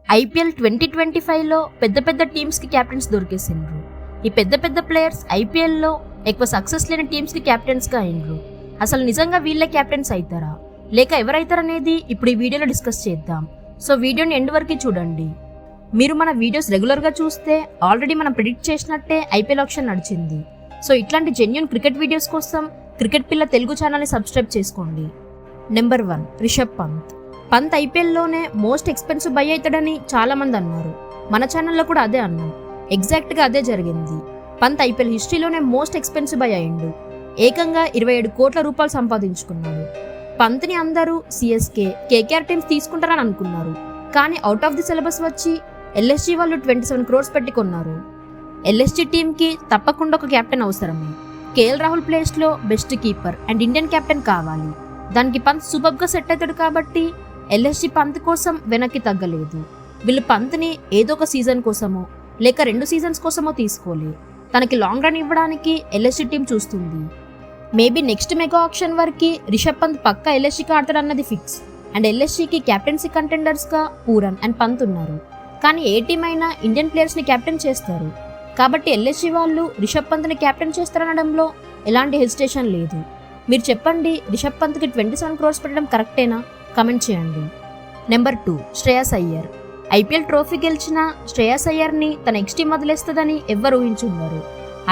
IPL 2025లో పెద్ద పెద్ద టీమ్స్కి captains దొరికేసిండ్రు. ఈ పెద్ద పెద్ద ప్లేయర్స్ ఐపీఎల్లో ఎక్కువ సక్సెస్ లేని టీమ్స్కి క్యాప్టెన్స్గా అయిండ్రు. అసలు నిజంగా వీళ్ళే క్యాప్టెన్స్ అవుతారా లేక ఎవరైతారనేది ఇప్పుడు ఈ వీడియోలో డిస్కస్ చేద్దాం. సో వీడియోని ఎండ్ వరకు చూడండి. మీరు మన వీడియోస్ రెగ్యులర్గా చూస్తే ఆల్రెడీ మనం ప్రిడిక్ట్ చేసినట్టే ఐపీఎల్ ఆప్షన్ నడిచింది. సో ఇట్లాంటి జెన్యూన్ క్రికెట్ వీడియోస్ కోసం క్రికెట్ పిల్ల తెలుగు ఛానల్ని సబ్స్క్రైబ్ చేసుకోండి. నెంబర్ 1 రిషబ్ పంత్. పంత్ ఐపీఎల్లోనే మోస్ట్ ఎక్స్పెన్సివ్ బై అవుతాడని చాలా మంది అన్నారు. మన ఛానల్లో కూడా అదే అన్నాం. ఎగ్జాక్ట్గా అదే జరిగింది. పంత్ ఐపీఎల్ హిస్టరీలోనే మోస్ట్ ఎక్స్పెన్సివ్ బై అయిండు. ఏకంగా 27 కోట్ల రూపాయలు సంపాదించుకున్నాడు. పంత్ని అందరూ సిఎస్కే, కేకేఆర్ టీమ్స్ తీసుకుంటారని అనుకున్నారు. కానీ అవుట్ ఆఫ్ ది సిలబస్ వచ్చి ఎల్ఎస్జీ వాళ్ళు 27 crores పెట్టి కొన్నారు. ఎల్ఎస్జీ టీంకి తప్పకుండా ఒక కెప్టెన్ అవసరమే. కేఎల్ రాహుల్ ప్లేస్లో best keeper and Indian captain కావాలి. దానికి పంత్ సూపర్గా సెట్ అవుతాడు కాబట్టి ఎల్ఎస్జీ పంత్ కోసం వెనక్కి తగ్గలేదు. వీళ్ళు పంత్ని ఏదో ఒక సీజన్ కోసమో లేక 2 సీజన్స్ కోసమో తీసుకోలే. తనకి లాంగ్ రన్ ఇవ్వడానికి ఎల్ఎస్జీ టీం చూస్తుంది. మేబీ నెక్స్ట్ మెగా ఆప్షన్ వరకు రిషబ్ పంత్ పక్కా ఎల్ఎస్జీకి ఆడతాడన్నది ఫిక్స్. అండ్ ఎల్ఎస్జీకి కెప్టెన్సీ కంటెండర్స్గా పూరన్ అండ్ పంత్ ఉన్నారు. కానీ ఏ టీం అయినా ఇండియన్ ప్లేయర్స్ని కెప్టెన్ చేస్తారు కాబట్టి ఎల్ఎస్జీ వాళ్ళు రిషబ్ పంత్ని కెప్టెన్ చేస్తారనడంలో ఎలాంటి హెసిటేషన్ లేదు. మీరు చెప్పండి, రిషబ్ పంత్కి 27 crores పెట్టడం కరెక్టేనా? కమెంట్ చేయండి. Number 2 Shreyas Iyer. IPL trophy గెలిచిన శ్రేయస్ అయ్యర్ని తన ఎక్స్ టీం వదిలేస్తుందని ఎవ్వరు ఊహించుండరు.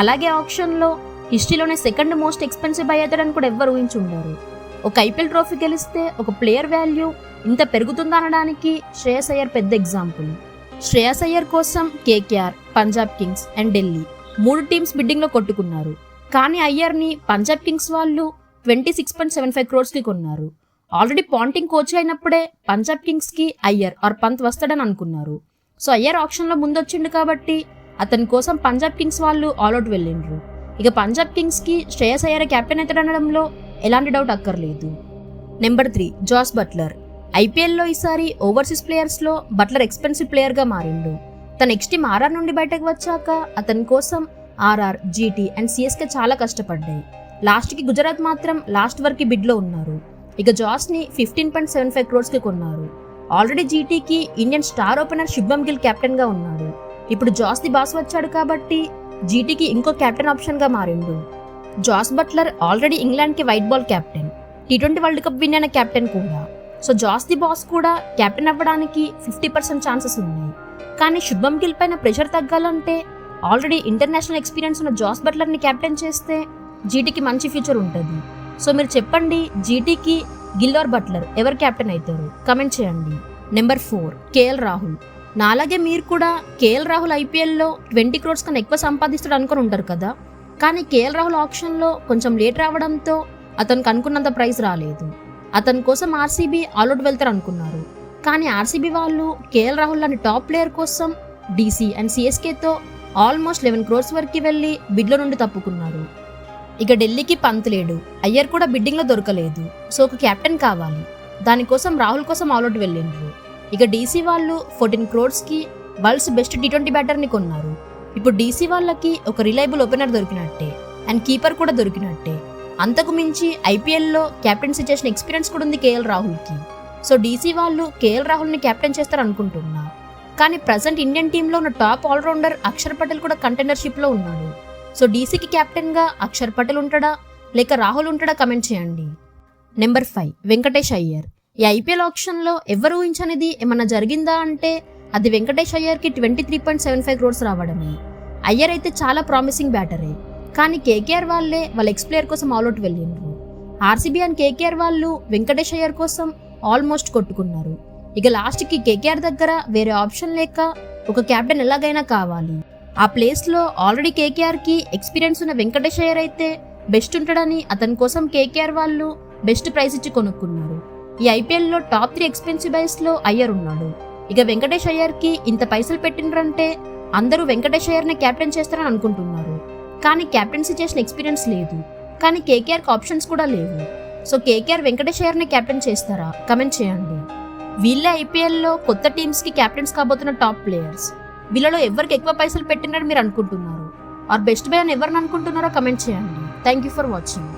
అలాగే ఆప్షన్లో హిస్టరీలోనే సెకండ్ మోస్ట్ ఎక్స్పెన్సివ్ బై అవుతాడని కూడా ఎవ్వరు ఊహించుండరు. ఒక ఐపీఎల్ ట్రోఫీ గెలిస్తే ఒక ప్లేయర్ వాల్యూ ఇంత పెరుగుతుందా అనడానికి శ్రేయస్ అయ్యర్ పెద్ద ఎగ్జాంపుల్. శ్రేయస్ అయ్యర్ కోసం KKR, Punjab kings and Delhi 3 teams బిడ్డింగ్లో కొట్టుకున్నారు. కానీ అయ్యర్ని పంజాబ్ కింగ్స్ వాళ్ళు 26.75 crores కొన్నారు. ఆల్రెడీ పాంటింగ్ కోచ్ అయినప్పుడే పంజాబ్ కింగ్స్కి అయ్యర్ ఆర్ పంత్ వస్తాడని అనుకున్నారు. సో అయ్యర్ ఆప్షన్లో ముందొచ్చిండు కాబట్టి అతని కోసం పంజాబ్ కింగ్స్ వాళ్ళు ఆల్అౌట్ వెళ్ళిండ్రు. ఇక పంజాబ్ కింగ్స్కి శ్రేయస్ అయ్యర్ కెప్టెన్ అవుతాడనడంలో ఎలాంటి డౌట్ అక్కర్లేదు. Number 3 Jos Buttler. ఐపీఎల్లో ఈసారి ఓవర్సీస్ ప్లేయర్స్లో బట్లర్ ఎక్స్పెన్సివ్ ప్లేయర్గా మారిండు. తన నెక్స్ట్ టీం ఆర్ఆర్ నుండి బయటకు వచ్చాక అతని కోసం ఆర్ఆర్, జీటీ అండ్ సిఎస్కే చాలా కష్టపడ్డాయి. లాస్ట్కి గుజరాత్ మాత్రం లాస్ట్ వరకు బిడ్లో ఉన్నారు. ఇక జాస్ని 15.75 crores కొన్నారు. ఆల్రెడీ జీటీకి Indian star opener Shubman Gill కెప్టెన్గా ఉన్నాడు. ఇప్పుడు జాస్ ది బాస్ వచ్చాడు కాబట్టి జీటీకి ఇంకో కెప్టెన్ ఆప్షన్గా మారిండు. జాస్ బట్లర్ ఆల్రెడీ ఇంగ్లాండ్కి white ball captain, T20 world cup win అయిన కెప్టెన్ కూడా. సో జాస్ ది బాస్ కూడా కెప్టెన్ అవ్వడానికి 50% ఛాన్సెస్ ఉన్నాయి. కానీ శుభ్మన్ గిల్ పైన ప్రెషర్ తగ్గాలంటే ఆల్రెడీ ఇంటర్నేషనల్ ఎక్స్పీరియన్స్ ఉన్న జాస్ బట్లర్ని కెప్టెన్ చేస్తే జీటీకి మంచి ఫ్యూచర్ ఉంటుంది. సో మీరు చెప్పండి, జీటీకి గిల్ ఆర్ బట్లర్ ఎవరు కెప్టెన్ అవుతారు? కమెంట్ చేయండి. Number 4 KL Rahul. నాలాగే మీరు కూడా కేఎల్ రాహుల్ ఐపీఎల్లో 20 crores కన్నా ఎక్కువ సంపాదిస్తాడు అనుకుని ఉంటారు కదా. కానీ కేఎల్ రాహుల్ ఆప్షన్లో కొంచెం లేట్ రావడంతో అతనికి అనుకున్నంత ప్రైస్ రాలేదు. అతని కోసం ఆర్సీబీ ఆల్అౌట్ వెళ్తారు అనుకున్నారు. కానీ ఆర్సీబీ వాళ్ళు కేఎల్ రాహుల్ లాంటి టాప్ ప్లేయర్ కోసం డీసీ అండ్ సిఎస్కేతో ఆల్మోస్ట్ 11 crores వరకు వెళ్ళి బిడ్లో నుండి తప్పుకున్నారు. ఇక ఢిల్లీకి పంత్ లేడు, అయ్యర్ కూడా బిడ్డింగ్లో దొరకలేదు. సో ఒక కెప్టెన్ కావాలి. దానికోసం రాహుల్ కోసం ఆల్అౌట్ వెళ్ళిండ్రు. ఇక డీసీ వాళ్ళు 14 crores వరల్డ్స్ బెస్ట్ T20 బ్యాటర్ని కొన్నారు. ఇప్పుడు డీసీ వాళ్ళకి ఒక రిలయబుల్ ఓపెనర్ దొరికినట్టే అండ్ కీపర్ కూడా దొరికినట్టే. అంతకు మించి ఐపీఎల్లో కెప్టెన్సీ చేసిన ఎక్స్పీరియన్స్ కూడా ఉంది కేఎల్ రాహుల్కి. సో డీసీ వాళ్ళు కేఎల్ రాహుల్ని కెప్టెన్ చేస్తారు అనుకుంటున్నా. కానీ ప్రజెంట్ ఇండియన్ టీంలో ఉన్న టాప్ ఆల్రౌండర్ అక్షర్ పటేల్ కూడా కంటెండర్షిప్లో ఉన్నాడు. సో డీసీకి కెప్టెన్గా అక్షర్ పటేల్ ఉంటాడా లేక రాహుల్ ఉంటాడా? కమెంట్ చేయండి. నెంబర్ 5 వెంకటేష్ అయ్యర్. ఈ ఐపీఎల్ ఆప్షన్లో ఎవరు ఊహించనిది ఏమన్నా జరిగిందా అంటే అది వెంకటేష్ అయ్యర్కి 23.75 crores రావడమే. అయ్యర్ అయితే చాలా ప్రామిసింగ్ బ్యాటరే. కానీ కేకేఆర్ వాళ్ళే వాళ్ళ ఎక్స్ ప్లేయర్ కోసం ఆల్అౌట్ వెళ్ళిండ్రు. ఆర్సీబీ అండ్ కేకేఆర్ వాళ్ళు వెంకటేష్ అయ్యర్ కోసం ఆల్మోస్ట్ కొట్టుకున్నారు. ఇక లాస్ట్కి కేకేఆర్ దగ్గర వేరే ఆప్షన్ లేక ఒక కెప్టెన్ ఎలాగైనా కావాలి. ఆ ప్లేస్లో ఆల్రెడీ కేకేఆర్కి ఎక్స్పీరియన్స్ ఉన్న వెంకటేష్ అయ్యర్ అయితే బెస్ట్ ఉంటాడని అతని కోసం కేకేఆర్ వాళ్ళు బెస్ట్ ప్రైస్ ఇచ్చి కొనుక్కున్నారు. ఈ ఐపీఎల్లో టాప్ 3 ఎక్స్పెన్సివ్ బైస్లో అయ్యర్ ఉన్నాడు. ఇక వెంకటేష్ అయ్యర్కి ఇంత పైసలు పెట్టిండ్రంటే అందరూ వెంకటేష్ అయ్యర్ని కెప్టెన్ చేస్తారని అనుకుంటున్నారు. కానీ కెప్టెన్సీ చేసిన ఎక్స్పీరియన్స్ లేదు. కానీ కేకేఆర్కి ఆప్షన్స్ కూడా లేవు. సో కేకేఆర్ వెంకటేష్ అయ్యర్ని కెప్టెన్ చేస్తారా? కమెంట్ చేయండి. వీళ్ళే ఐపీఎల్లో కొత్త టీమ్స్కి కెప్టెన్స్ కాబోతున్న టాప్ ప్లేయర్స్. వీళ్ళలో ఎవరికి ఎక్కువ పైసలు పెట్టినారని మీరు అనుకుంటున్నారు? ఆర్ బెస్ట్ బై అని ఎవరిని అనుకుంటున్నారో కమెంట్ చేయండి. Thank you for watching.